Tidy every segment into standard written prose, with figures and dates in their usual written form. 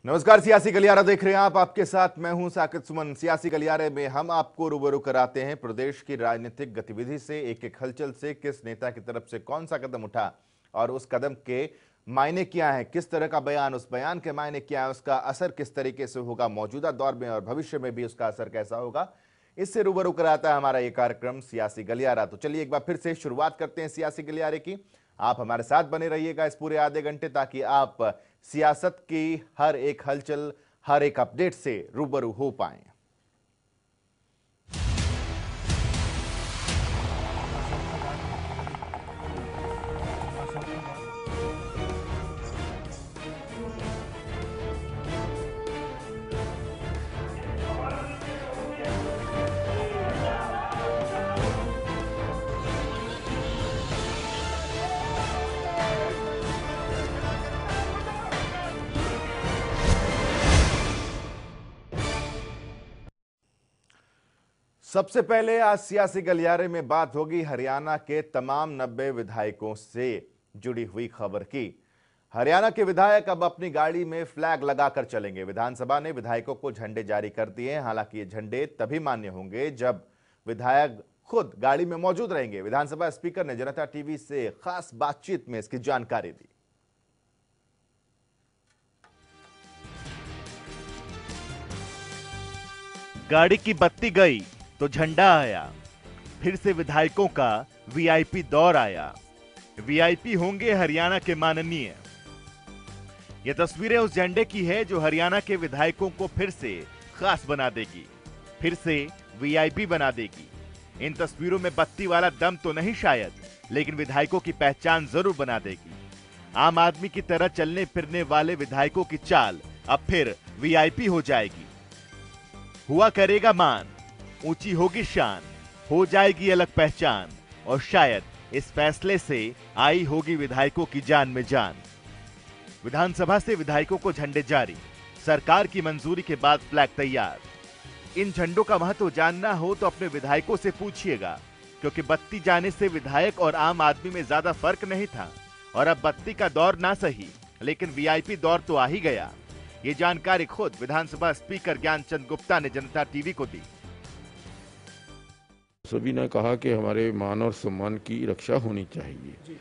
नमस्कार, सियासी गलियारा देख रहे हैं आप। आपके साथ मैं हूं साकिब सुमन। सियासी गलियारे में हम आपको रूबरू कराते हैं प्रदेश की राजनीतिक गतिविधि से, एक एक हलचल से, किस नेता की तरफ से कौन सा कदम उठा और उस कदम के मायने क्या है, किस तरह का बयान, उस बयान के मायने क्या है, उसका असर किस तरीके से होगा मौजूदा दौर में और भविष्य में भी उसका असर कैसा होगा, इससे रूबरू कराता है हमारा ये कार्यक्रम सियासी गलियारा। तो चलिए एक बार फिर से शुरुआत करते हैं सियासी गलियारे की। आप हमारे साथ बने रहिएगा इस पूरे आधे घंटे, ताकि आप सियासत की हर एक हलचल, हर एक अपडेट से रूबरू हो पाएं। सबसे पहले आज सियासी गलियारे में बात होगी हरियाणा के तमाम 90 विधायकों से जुड़ी हुई खबर की। हरियाणा के विधायक अब अपनी गाड़ी में फ्लैग लगाकर चलेंगे। विधानसभा ने विधायकों को झंडे जारी कर दिए हैं। हालांकि ये झंडे तभी मान्य होंगे जब विधायक खुद गाड़ी में मौजूद रहेंगे। विधानसभा स्पीकर ने जनता टीवी से खास बातचीत में इसकी जानकारी दी। गाड़ी की बत्ती गई तो झंडा आया। फिर से विधायकों का वीआईपी दौर आया। वीआईपी होंगे हरियाणा के माननीय। ये तस्वीरें उस झंडे की है जो हरियाणा के विधायकों को फिर से खास बना देगी, फिर से वीआईपी बना देगी। इन तस्वीरों में बत्ती वाला दम तो नहीं शायद, लेकिन विधायकों की पहचान जरूर बना देगी। आम आदमी की तरह चलने फिरने वाले विधायकों की चाल अब फिर वीआईपी हो जाएगी। हुआ करेगा मान, ऊंची होगी शान, हो जाएगी अलग पहचान, और शायद इस फैसले से आई होगी विधायकों की जान में जान। विधानसभा से विधायकों को झंडे जारी, सरकार की मंजूरी के बाद फ्लैग तैयार। इन झंडों का महत्व जानना हो तो अपने विधायकों से पूछिएगा, क्योंकि बत्ती जाने से विधायक और आम आदमी में ज्यादा फर्क नहीं था। और अब बत्ती का दौर ना सही, लेकिन वीआईपी दौर तो आ ही गया। ये जानकारी खुद विधानसभा स्पीकर ज्ञानचंद गुप्ता ने जनता टीवी को दी। सभी ने कहा कि हमारे मान और सम्मान की रक्षा होनी चाहिए,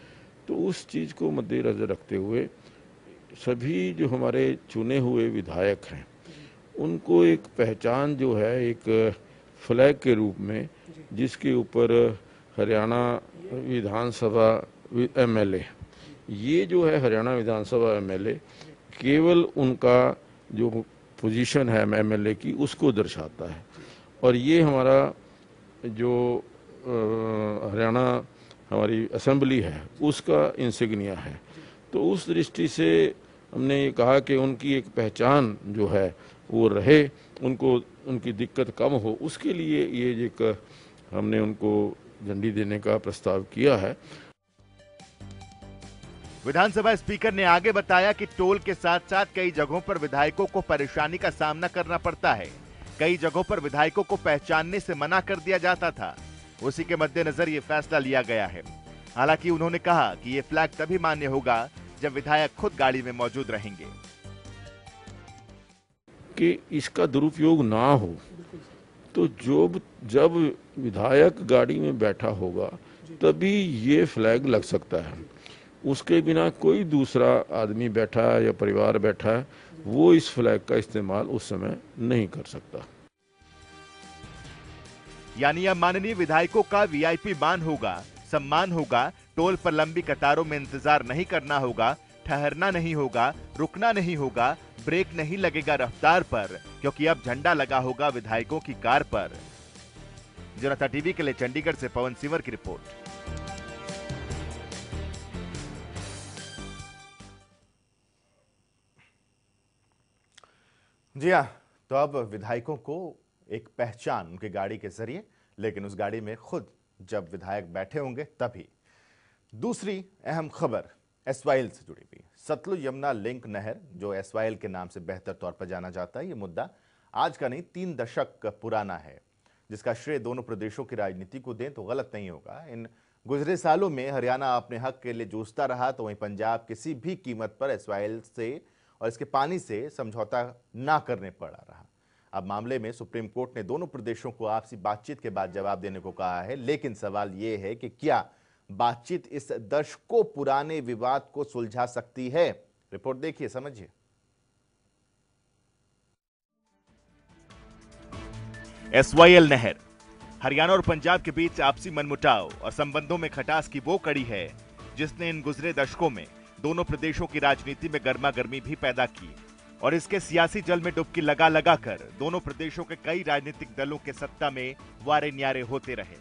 तो उस चीज़ को मद्देनजर रखते हुए सभी जो हमारे चुने हुए विधायक हैं उनको एक पहचान जो है, एक फ्लैग के रूप में, जिसके ऊपर हरियाणा विधानसभा एमएलए, ये जो है हरियाणा विधानसभा एमएलए, केवल उनका जो पोजीशन है एमएलए की उसको दर्शाता है। और ये हमारा जो हरियाणा हमारी असेंबली है उसका इंसिग्निया है। तो उस दृष्टि से हमने ये कहा कि उनकी एक पहचान जो है वो रहे, उनको उनकी दिक्कत कम हो, उसके लिए ये एक हमने उनको झंडी देने का प्रस्ताव किया है। विधानसभा स्पीकर ने आगे बताया कि टोल के साथ साथ कई जगहों पर विधायकों को परेशानी का सामना करना पड़ता है। कई जगहों पर विधायकों को पहचानने से मना कर दिया जाता था। उसी के मद्देनजर ये फैसला लिया गया है। हालांकि उन्होंने कहा कि ये फ्लैग तभी मान्य होगा जब विधायक खुद गाड़ी में मौजूद रहेंगे। कि इसका दुरुपयोग ना हो, तो जब विधायक गाड़ी में बैठा होगा तभी ये फ्लैग लग सकता है। उसके बिना कोई दूसरा आदमी बैठा है या परिवार बैठा है, वो इस फ्लैग का इस्तेमाल उस समय नहीं कर सकता। यानी अब माननीय विधायकों का वीआईपी मान होगा, सम्मान होगा। टोल पर लंबी कतारों में इंतजार नहीं करना होगा, ठहरना नहीं होगा, रुकना नहीं होगा, ब्रेक नहीं लगेगा रफ्तार पर, क्योंकि अब झंडा लगा होगा विधायकों की कार पर। जनता टीवी के लिए चंडीगढ़ से पवन सिंवर की रिपोर्ट। जी हाँ, तो अब विधायकों को एक पहचान उनकी गाड़ी के जरिए, लेकिन उस गाड़ी में खुद जब विधायक बैठे होंगे तभी। दूसरी अहम खबर एसवाइल से जुड़ी हुई। सतलुज यमुना लिंक नहर, जो एसवाइल के नाम से बेहतर तौर पर जाना जाता है, ये मुद्दा आज का नहीं 3 दशक पुराना है, जिसका श्रेय दोनों प्रदेशों की राजनीति को दें तो गलत नहीं होगा। इन गुजरे सालों में हरियाणा अपने हक के लिए जूझता रहा, तो वहीं पंजाब किसी भी कीमत पर एसवाइल से और इसके पानी से समझौता ना करने पड़ा रहा। अब मामले में सुप्रीम कोर्ट ने दोनों प्रदेशों को आपसी बातचीत के बाद जवाब देने को कहा है, लेकिन सवाल यह है कि क्या बातचीत इस दशकों पुराने विवाद को सुलझा सकती है? रिपोर्ट देखिए, समझिए। SYL नहर हरियाणा और पंजाब के बीच आपसी मनमुटाव और संबंधों में खटास की वो कड़ी है जिसने इन गुजरे दशकों में दोनों प्रदेशों की राजनीति में गर्मा गर्मी भी पैदा की और इसके सियासी जल में डुबकी लगा लगा कर दोनों प्रदेशों के कई राजनीतिक दलों के सत्ता में वारे न्यारे होते रहे।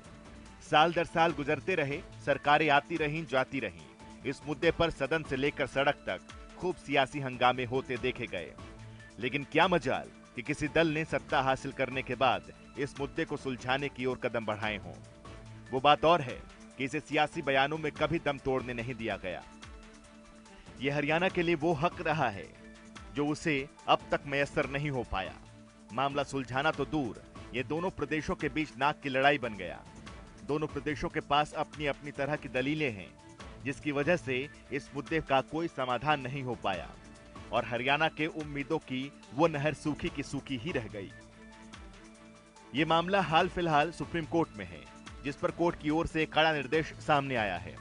साल दर साल गुजरते रहे, सरकारें आती रहीं जाती रहीं। इस मुद्दे पर सदन से लेकर सड़क तक खूब सियासी हंगामे होते देखे गए, लेकिन क्या मजाल कि किसी दल ने सत्ता हासिल करने के बाद इस मुद्दे को सुलझाने की ओर कदम बढ़ाए हों। वो बात और है कि इसे सियासी बयानों में कभी दम तोड़ने नहीं दिया गया। यह हरियाणा के लिए वो हक रहा है जो उसे अब तक मैसर नहीं हो पाया। मामला सुलझाना तो दूर, ये दोनों प्रदेशों के बीच नाक की लड़ाई बन गया। दोनों प्रदेशों के पास अपनी अपनी तरह की दलीलें हैं, जिसकी वजह से इस मुद्दे का कोई समाधान नहीं हो पाया और हरियाणा के उम्मीदों की वो नहर सूखी की सूखी ही रह गई। ये मामला हाल फिलहाल सुप्रीम कोर्ट में है, जिस पर कोर्ट की ओर से एक कड़ा निर्देश सामने आया है।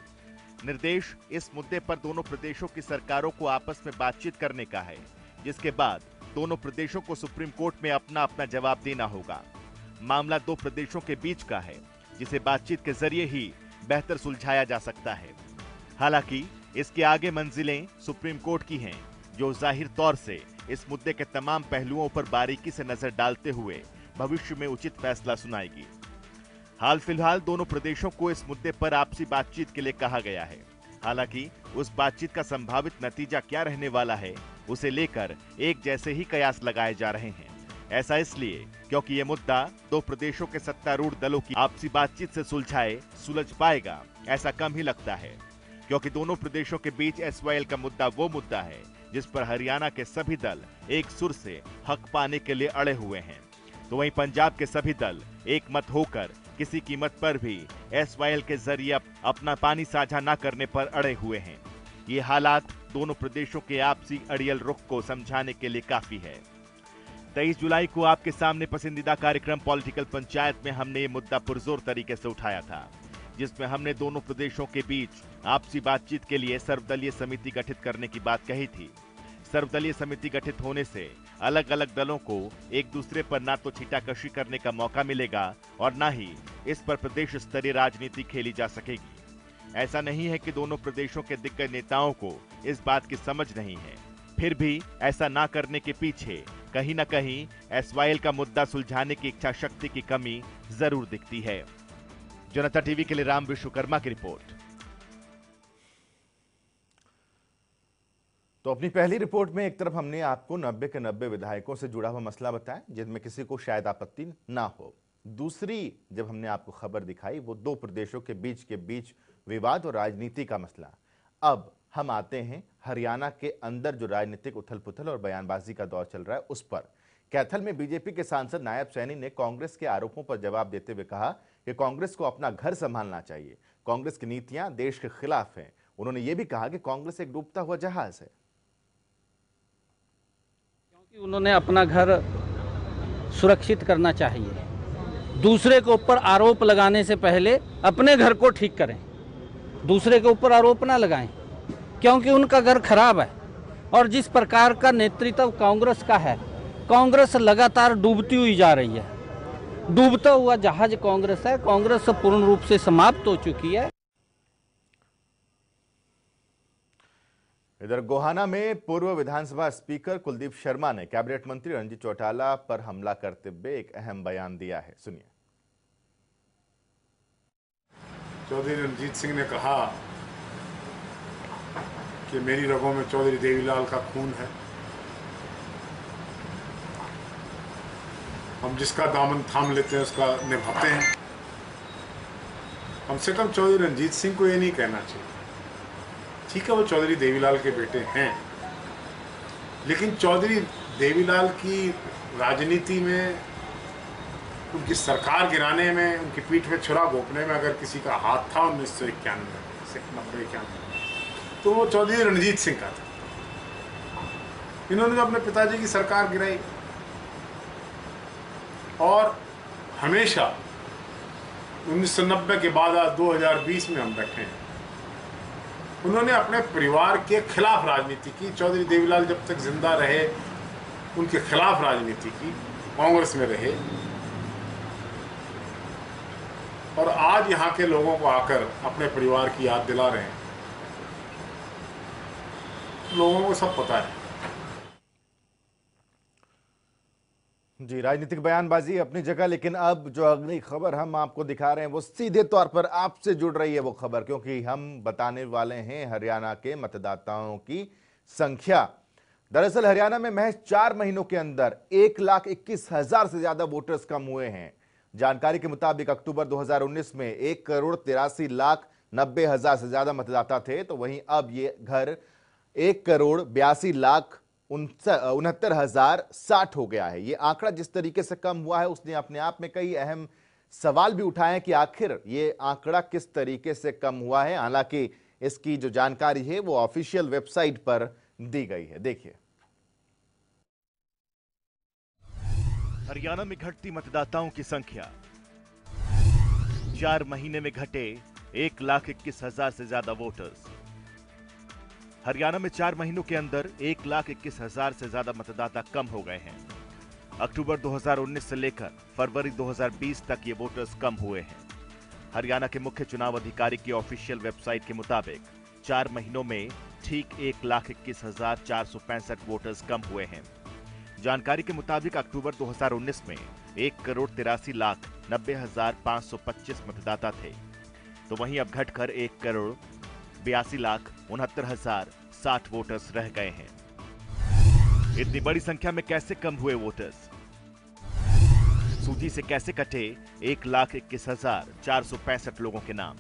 निर्देश इस मुद्दे पर दोनों प्रदेशों की सरकारों को आपस में बातचीत करने का है, जिसके बाद दोनों प्रदेशों को सुप्रीम कोर्ट में अपना अपना जवाब देना होगा। मामला दो प्रदेशों के बीच का है, जिसे बातचीत के जरिए ही बेहतर सुलझाया जा सकता है। हालांकि इसके आगे मंजिलें सुप्रीम कोर्ट की हैं, जो जाहिर तौर से इस मुद्दे के तमाम पहलुओं पर बारीकी से नजर डालते हुए भविष्य में उचित फैसला सुनाएगी। हाल फिलहाल दोनों प्रदेशों को इस मुद्दे पर आपसी बातचीत के लिए कहा गया है। हालांकि उस बातचीत का संभावित नतीजा क्या रहने वाला है, उसे लेकर एक जैसे ही कयास लगाए जा रहे हैं। ऐसा इसलिए क्योंकि यह मुद्दा दो प्रदेशों के सत्तारूढ़ दलों की आपसी बातचीत से सुलझ पाएगा, ऐसा कम ही लगता है, क्योंकि दोनों प्रदेशों के बीच SYL का मुद्दा वो मुद्दा है जिस पर हरियाणा के सभी दल एक सुर से हक पाने के लिए अड़े हुए हैं, तो वहीं पंजाब के सभी दल एक मत होकर किसी कीमत पर भी SYL के जरिए अपना पानी साझा न करने पर अड़े हुए हैं। ये हालात दोनों प्रदेशों के आपसी अड़ियल रुख को समझाने के लिए काफी है। 23 जुलाई को आपके सामने पसंदीदा कार्यक्रम पॉलिटिकल पंचायत में हमने ये मुद्दा पुरजोर तरीके से उठाया था, जिसमें हमने दोनों प्रदेशों के बीच आपसी बातचीत के लिए सर्वदलीय समिति गठित करने की बात कही थी। सर्वदलीय समिति गठित होने से अलग अलग दलों को एक दूसरे पर ना तो छींटाकशी करने का मौका मिलेगा और ना ही इस पर प्रदेश स्तरीय राजनीति खेली जा सकेगी। ऐसा नहीं है कि दोनों प्रदेशों के दिग्गज नेताओं को इस बात की समझ नहीं है, फिर भी ऐसा ना करने के पीछे कहीं ना कहीं SYL का मुद्दा सुलझाने की इच्छा शक्ति की कमी जरूर दिखती है। जनता टीवी के लिए राम विश्वकर्मा की रिपोर्ट। तो अपनी पहली रिपोर्ट में एक तरफ हमने आपको 90 के 90 विधायकों से जुड़ा हुआ मसला बताया जिनमें किसी को शायद आपत्ति ना हो। दूसरी जब हमने आपको खबर दिखाई वो दो प्रदेशों के बीच विवाद और राजनीति का मसला। अब हम आते हैं हरियाणा के अंदर जो राजनीतिक उथल पुथल और बयानबाजी का दौर चल रहा है उस पर। कैथल में बीजेपी के सांसद नायब सैनी ने कांग्रेस के आरोपों पर जवाब देते हुए कहा कि कांग्रेस को अपना घर संभालना चाहिए, कांग्रेस की नीतियां देश के खिलाफ हैं। उन्होंने ये भी कहा कि कांग्रेस एक डूबता हुआ जहाज है, क्योंकि उन्होंने अपना घर सुरक्षित करना चाहिए। दूसरे के ऊपर आरोप लगाने से पहले अपने घर को ठीक करें, दूसरे के ऊपर आरोप ना लगाएं, क्योंकि उनका घर खराब है। और जिस प्रकार का नेतृत्व कांग्रेस का है, कांग्रेस लगातार डूबती हुई जा रही है। डूबता हुआ जहाज कांग्रेस है। कांग्रेस पूर्ण रूप से समाप्त हो चुकी है। इधर गोहाना में पूर्व विधानसभा स्पीकर कुलदीप शर्मा ने कैबिनेट मंत्री रणजीत चौटाला पर हमला करते हुए एक अहम बयान दिया है, सुनिए। चौधरी रणजीत सिंह ने कहा कि मेरी रगों में चौधरी देवीलाल का खून है, हम जिसका दामन थाम लेते हैं उसका निभाते हैं। कम से कम चौधरी रणजीत सिंह को ये नहीं कहना चाहिए। ठीक है, वो चौधरी देवीलाल के बेटे हैं, लेकिन चौधरी देवीलाल की राजनीति में, उनकी सरकार गिराने में, उनकी पीठ में छुरा घोंपने में अगर किसी का हाथ था 1991 से 90-91, तो वो चौधरी रणजीत सिंह का था। इन्होंने जो अपने पिताजी की सरकार गिराई और हमेशा 1990 के बाद आज 2020 में हम बैठे हैं, उन्होंने अपने परिवार के खिलाफ राजनीति की। चौधरी देवीलाल जब तक जिंदा रहे उनके खिलाफ राजनीति की, कांग्रेस में रहे और आज यहाँ के लोगों को आकर अपने परिवार की याद दिला रहे हैं। लोगों को सब पता है। जी, राजनीतिक बयानबाजी अपनी जगह, लेकिन अब जो अगली खबर हम आपको दिखा रहे हैं वो सीधे तौर पर आपसे जुड़ रही है वो खबर, क्योंकि हम बताने वाले हैं हरियाणा के मतदाताओं की संख्या। दरअसल हरियाणा में महज 4 महीनों के अंदर 1,21,000 से ज्यादा वोटर्स कम हुए हैं। जानकारी के मुताबिक अक्टूबर 2019 में 1,83,90,000 से ज्यादा मतदाता थे, तो वहीं अब ये घर 1,82,69,060 हो गया है। ये आंकड़ा जिस तरीके से कम हुआ है उसने अपने आप में कई अहम सवाल भी उठाए हैं कि आखिर ये आंकड़ा किस तरीके से कम हुआ है। हालांकि इसकी जो जानकारी है वो ऑफिशियल वेबसाइट पर दी गई है। देखिए, हरियाणा में घटती मतदाताओं की संख्या, 4 महीने में घटे 1,21,000 से ज्यादा वोटर्स। हरियाणा में 4 महीनों के अंदर 1,21,000 से ज्यादा मतदाता कम हो गए हैं। अक्टूबर 2019 से लेकर फरवरी 2020 तक ये वोटर्स कम हुए हैं। हरियाणा के मुख्य चुनाव अधिकारी की ऑफिशियल वेबसाइट के मुताबिक 4 महीनों में ठीक 1,21,465 वोटर्स कम हुए हैं। जानकारी के मुताबिक अक्टूबर 2019 में 1,83,90,525 मतदाता थे, तो वहीं अब घटकर 1,82,69,060 वोटर्स रह गए हैं। इतनी बड़ी संख्या में कैसे कम हुए वोटर्स? सूची से कैसे कटे 1,21,465 लोगों के नाम?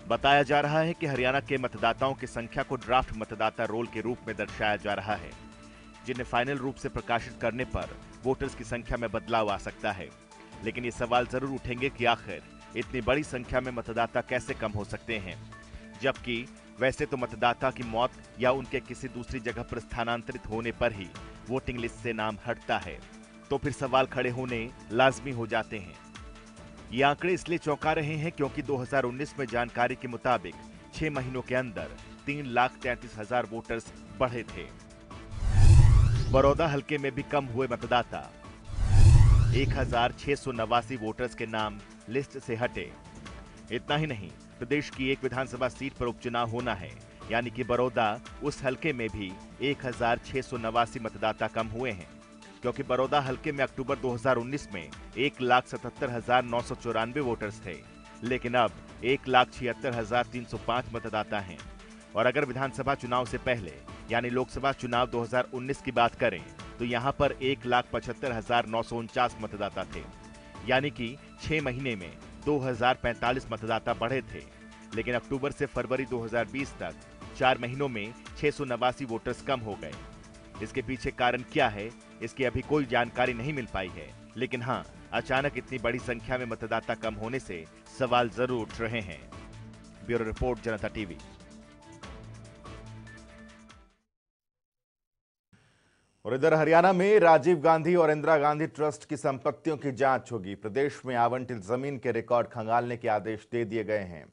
बताया जा रहा है कि हरियाणा के मतदाताओं की संख्या को ड्राफ्ट मतदाता रोल के रूप में दर्शाया जा रहा है, जिन्हें फाइनल रूप से प्रकाशित करने पर वोटर्स की संख्या में बदलाव आ सकता है। लेकिन ये सवाल जरूर उठेंगे कि आखिर इतनी बड़ी संख्या में मतदाता कैसे कम हो सकते हैं, जबकि वैसे तो मतदाता की मौत या उनके किसी दूसरी जगह पर स्थानांतरित होने पर ही वोटिंग लिस्ट से नाम हटता है, तो फिर सवाल खड़े होने लाजमी हो जाते हैं। ये आंकड़े इसलिए चौंका रहे हैं क्योंकि 2019 में जानकारी के मुताबिक 6 महीनों के अंदर 3,33,000 वोटर्स बढ़े थे। बड़ौदा हलके में भी कम हुए मतदाता, 1,689 वोटर्स के नाम लिस्ट से हटे। इतना ही नहीं, प्रदेश की एक विधानसभा सीट पर उपचुनाव होना है, यानी कि बड़ौदा उस हलके में भी 1,689 मतदाता कम हुए हैं, क्योंकि बड़ौदा हलके में अक्टूबर 2019 में 1,77,994 वोटर्स थे, लेकिन अब 1,76,305 मतदाता हैं। और अगर विधानसभा चुनाव से पहले यानी लोकसभा चुनाव 2019 की बात करें तो यहां पर 1,75,949 मतदाता थे, यानी कि 6 महीने में 2,045 मतदाता बढ़े थे। लेकिन अक्टूबर से फरवरी 2020 तक 4 महीनों में 689 वोटर्स कम हो गए। इसके पीछे कारण क्या है, इसकी अभी कोई जानकारी नहीं मिल पाई है, लेकिन हाँ, अचानक इतनी बड़ी संख्या में मतदाता कम होने से सवाल जरूर उठ रहे हैं। ब्यूरो रिपोर्ट, जनता टीवी। और इधर हरियाणा में राजीव गांधी और इंदिरा गांधी ट्रस्ट की संपत्तियों की जांच होगी। प्रदेश में आवंटित जमीन के रिकॉर्ड खंगालने के आदेश दे दिए गए हैं।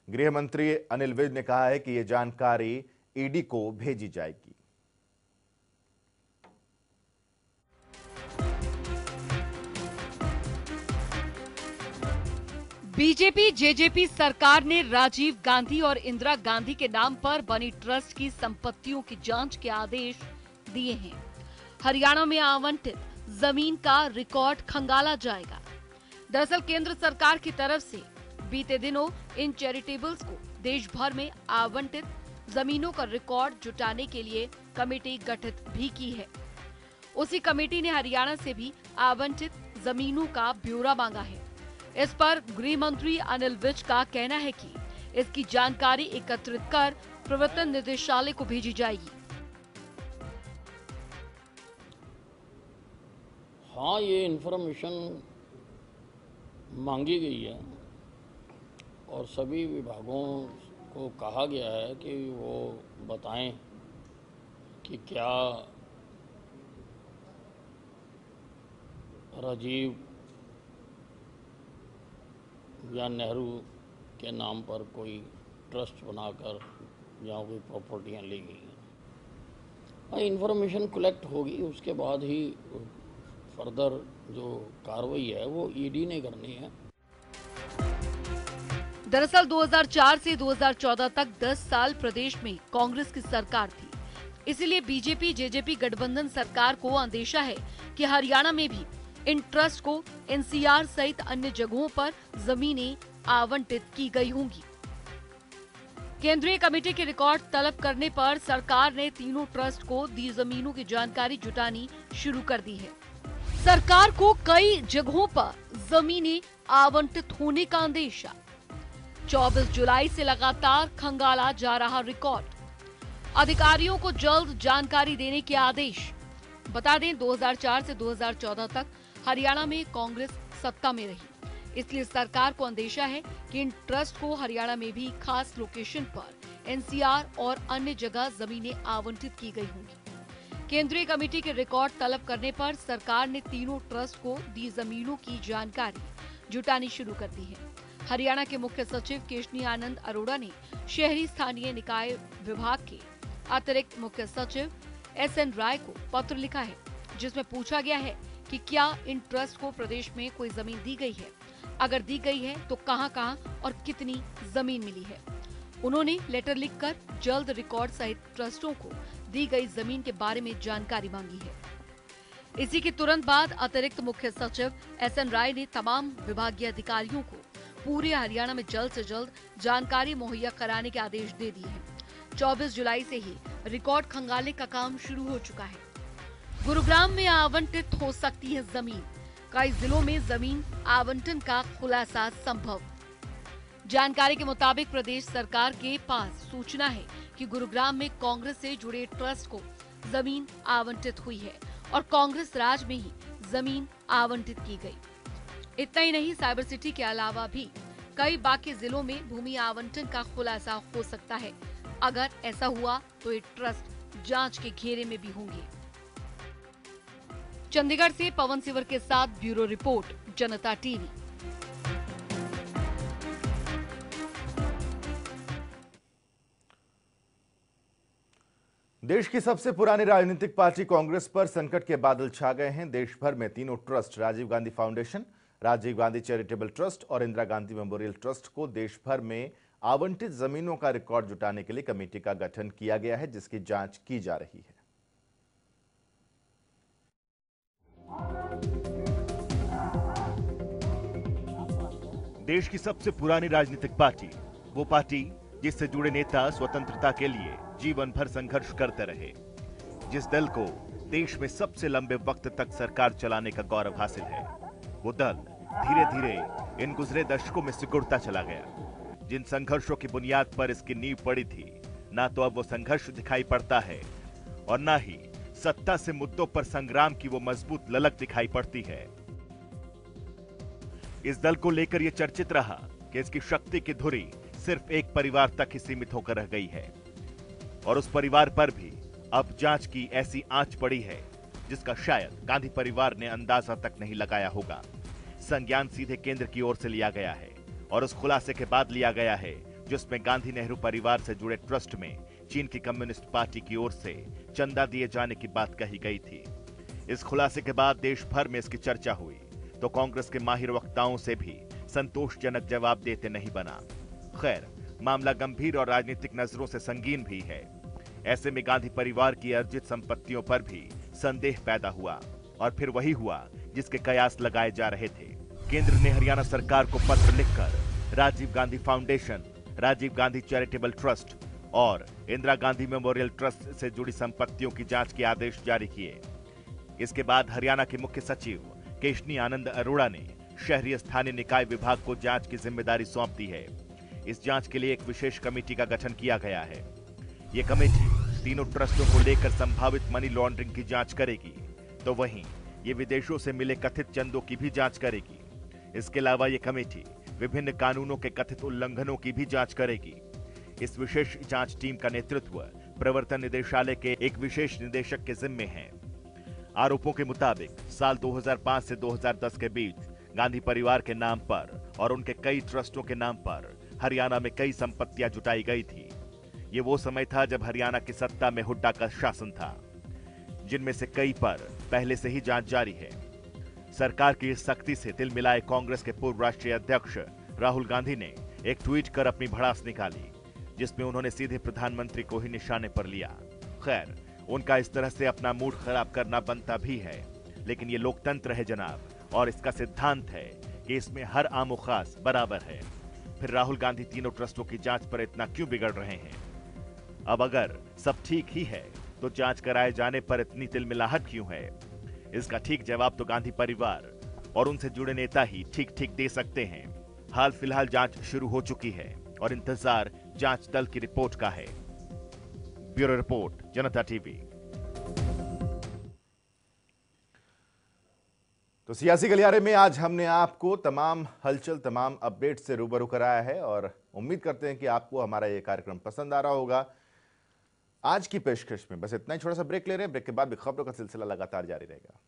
गृह मंत्री अनिल विज ने कहा है कि यह जानकारी ईडी को भेजी जाएगी। बीजेपी जेजेपी सरकार ने राजीव गांधी और इंदिरा गांधी के नाम पर बनी ट्रस्ट की संपत्तियों की जांच के आदेश दिए हैं। हरियाणा में आवंटित जमीन का रिकॉर्ड खंगाला जाएगा। दरअसल केंद्र सरकार की तरफ से बीते दिनों इन चैरिटेबल्स को देश भर में आवंटित जमीनों का रिकॉर्ड जुटाने के लिए कमेटी गठित भी की है। उसी कमेटी ने हरियाणा से भी आवंटित जमीनों का ब्यौरा मांगा है। इस पर गृह मंत्री अनिल विज का कहना है कि इसकी जानकारी एकत्रित कर प्रवर्तन निदेशालय को भेजी जाएगी। हाँ, ये इन्फॉर्मेशन मांगी गई है और सभी विभागों को कहा गया है कि वो बताएं कि क्या राजीव या नेहरू के नाम पर कोई ट्रस्ट बनाकर जहाँ कोई प्रॉपर्टियाँ ली गई हैं। इंफॉर्मेशन कलेक्ट होगी, उसके बाद ही फर्दर जो कार्रवाई है वो ईडी ने करनी है। दरअसल 2004 से 2014 तक 10 साल प्रदेश में कांग्रेस की सरकार थी। इसीलिए बीजेपी जेजेपी गठबंधन सरकार को अंदेशा है कि हरियाणा में भी इन ट्रस्ट को एनसीआर सहित अन्य जगहों पर जमीनें आवंटित की गई होंगी। केंद्रीय कमेटी के रिकॉर्ड तलब करने पर सरकार ने तीनों ट्रस्ट को दी जमीनों की जानकारी जुटानी शुरू कर दी है। सरकार को कई जगहों पर जमीनें आवंटित होने का अंदेशा। 24 जुलाई से लगातार खंगाला जा रहा रिकॉर्ड। अधिकारियों को जल्द जानकारी देने के आदेश। बता दें 2004 से 2014 तक हरियाणा में कांग्रेस सत्ता में रही, इसलिए सरकार को अंदेशा है कि इन ट्रस्ट को हरियाणा में भी खास लोकेशन पर एनसीआर और अन्य जगह जमीनें आवंटित की गई होंगी। केंद्रीय कमेटी के रिकॉर्ड तलब करने पर सरकार ने तीनों ट्रस्ट को दी जमीनों की जानकारी जुटानी शुरू कर दी है। हरियाणा के मुख्य सचिव केशनी आनंद अरोड़ा ने शहरी स्थानीय निकाय विभाग के अतिरिक्त मुख्य सचिव एसएन राय को पत्र लिखा है, जिसमें पूछा गया है कि क्या इन ट्रस्ट को प्रदेश में कोई जमीन दी गई है, अगर दी गई है तो कहां-कहां और कितनी जमीन मिली है। उन्होंने लेटर लिखकर जल्द रिकॉर्ड सहित ट्रस्टों को दी गई जमीन के बारे में जानकारी मांगी है। इसी के तुरंत बाद अतिरिक्त मुख्य सचिव एसएन राय ने तमाम विभागीय अधिकारियों को पूरे हरियाणा में जल्द से जल्द जानकारी मुहैया कराने के आदेश दे दिए हैं। 24 जुलाई से ही रिकॉर्ड खंगालने का काम शुरू हो चुका है। गुरुग्राम में आवंटित हो सकती है जमीन। कई जिलों में जमीन आवंटन का खुलासा संभव। जानकारी के मुताबिक प्रदेश सरकार के पास सूचना है कि गुरुग्राम में कांग्रेस से जुड़े ट्रस्ट को जमीन आवंटित हुई है और कांग्रेस राज में ही जमीन आवंटित की गई। इतना ही नहीं, साइबर सिटी के अलावा भी कई बाकी जिलों में भूमि आवंटन का खुलासा हो सकता है। अगर ऐसा हुआ तो ये ट्रस्ट जांच के घेरे में भी होंगे। चंडीगढ़ से पवन सिवर के साथ ब्यूरो रिपोर्ट, जनता टीवी। देश की सबसे पुरानी राजनीतिक पार्टी कांग्रेस पर संकट के बादल छा गए हैं। देश भर में तीनों trust, Rajiv Gandhi foundation, Rajiv Gandhi charitable trust और इंदिरा गांधी मेमोरियल ट्रस्ट को देश भर में आवंटित जमीनों का रिकॉर्ड जुटाने के लिए कमेटी का गठन किया गया है, जिसकी जांच की जा रही है। देश की सबसे पुरानी राजनीतिक पार्टी, वो पार्टी जिससे जुड़े नेता स्वतंत्रता के लिए जीवन भर संघर्ष करते रहे, जिस दल को देश में सबसे लंबे वक्त तक सरकार चलाने का गौरव हासिल है, वो दल धीरे धीरे इन गुजरे दशकों में सिकुड़ता चला गया। जिन संघर्षों की बुनियाद पर इसकी नींव पड़ी थी, ना तो अब वो संघर्ष दिखाई पड़ता है और ना ही सत्ता से मुद्दों पर संग्राम की वो मजबूत ललक दिखाई पड़ती है। इस दल को लेकर यह चर्चित रहा कि इसकी शक्ति की धुरी सिर्फ एक परिवार तक ही सीमित होकर रह गई है और उस परिवार पर भी अब जांच की ऐसी आंच पड़ी है जिसका शायद गांधी परिवार ने अंदाजा तक नहीं लगाया होगा। संज्ञान सीधे केंद्र की ओर से लिया गया है और उस खुलासे के बाद लिया गया है जिसमें गांधी नेहरू परिवार से जुड़े ट्रस्ट में चीन की कम्युनिस्ट पार्टी की ओर से चंदा दिए जाने की बात कही गई थी। इस खुलासे के बाद देश भर में इसकी चर्चा हुई तो कांग्रेस के माहिर वक्ताओं से भी संतोषजनक जवाब देते नहीं बना। खैर, मामला गंभीर और राजनीतिक नजरों से संगीन भी है। ऐसे में गांधी परिवार की अर्जित संपत्तियों पर भी संदेह पैदा हुआ और फिर वही हुआ जिसके कयास लगाए जा रहे थे। केंद्र ने हरियाणा सरकार को पत्र लिखकर Rajiv Gandhi foundation, Rajiv Gandhi charitable trust और इंदिरा गांधी मेमोरियल ट्रस्ट से जुड़ी संपत्तियों की जांच के आदेश जारी किए। इसके बाद हरियाणा के मुख्य सचिव केशनी आनंद अरोड़ा ने शहरी स्थानीय निकाय विभाग को जांच की जिम्मेदारी सौंप दी है। इस जांच के लिए एक विशेष कमेटी का गठन किया गया है। ये कमेटी तीनों ट्रस्टों को लेकर संभावित मनी लॉन्ड्रिंग की जांच करेगी, तो वहीं ये विदेशों से मिले कथित चंदों की भी जांच करेगी। इसके अलावा ये कमेटी विभिन्न कानूनों के कथित उल्लंघनों की भी जांच करेगी। इस विशेष जांच टीम का नेतृत्व प्रवर्तन निदेशालय के एक विशेष निदेशक के जिम्मे है। आरोपों के मुताबिक साल 2005 से 2010 के बीच गांधी परिवार के नाम पर और उनके कई ट्रस्टों के नाम पर हरियाणा में कई संपत्तियां जुटाई गई थी। ये वो समय था जब हरियाणा की सत्ता में हुड्डा का शासन था, जिनमें से कई पर पहले से ही जांच जारी है। सरकार की इस सख्ती से दिल मिलाए कांग्रेस के पूर्व राष्ट्रीय अध्यक्ष राहुल गांधी ने एक ट्वीट कर अपनी भड़ास निकाली, जिसमें उन्होंने सीधे प्रधानमंत्री को ही निशाने पर लिया। खैर, उनका इस तरह से अपना मूड खराब करना बनता भी है, लेकिन ये लोकतंत्र है जनाब, और इसका सिद्धांत है कि इसमें हर आम व खास बराबर है। फिर राहुल गांधी तीनों ट्रस्टों की जांच पर इतना क्यों बिगड़ रहे हैं? अब अगर सब ठीक ही है तो जांच कराए जाने पर इतनी तिलमिलाहट क्यों है? इसका ठीक जवाब तो गांधी परिवार और उनसे जुड़े नेता ही ठीक दे सकते हैं। हाल फिलहाल जांच शुरू हो चुकी है और इंतजार जांच दल की रिपोर्ट का है। ब्यूरो रिपोर्ट, जनता टीवी। तो सियासी गलियारे में आज हमने आपको तमाम हलचल, तमाम अपडेट से रूबरू कराया है और उम्मीद करते हैं कि आपको हमारा ये कार्यक्रम पसंद आ रहा होगा। आज की पेशकश में बस इतना ही, छोटा सा ब्रेक ले रहे हैं। ब्रेक के बाद भी खबरों का सिलसिला लगातार जारी रहेगा।